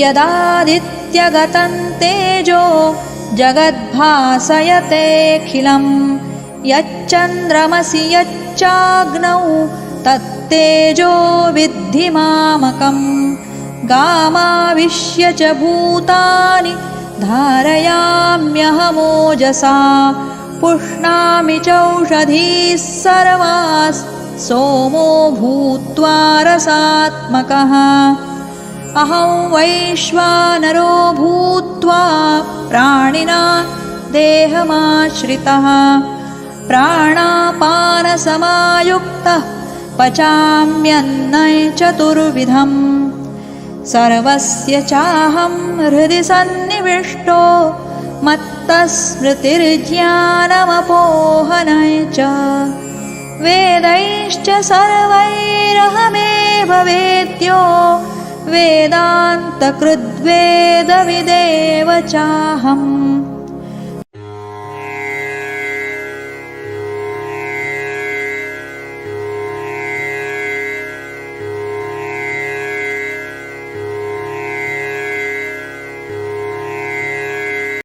यदादित्यगतं तेजो जगद्भासयतेऽखिलं यच्चन्द्रमसि यच्चाग्नौ तत्तेजो विद्धि मामकम् गामाविश्य च भूतानि धारयाम्यहमोजसा पुष्णामि चौषधीः सर्वाः सोमो भूत्वा रसात्मकः अहं वैश्वानरो भूत्वा प्राणिना देहमाश्रितः प्राणापानसमायुक्तः पचाम्यन्नं चतुर्विधम् सर्वस्य चाहं हृदि सन्निविष्टो मत्तस्मृतिर्ज्ञानमपोहनं च वेदैश्च सर्वैरहमेव वेद्यो वेदान्तकृद्वेदविदेव चाहम्।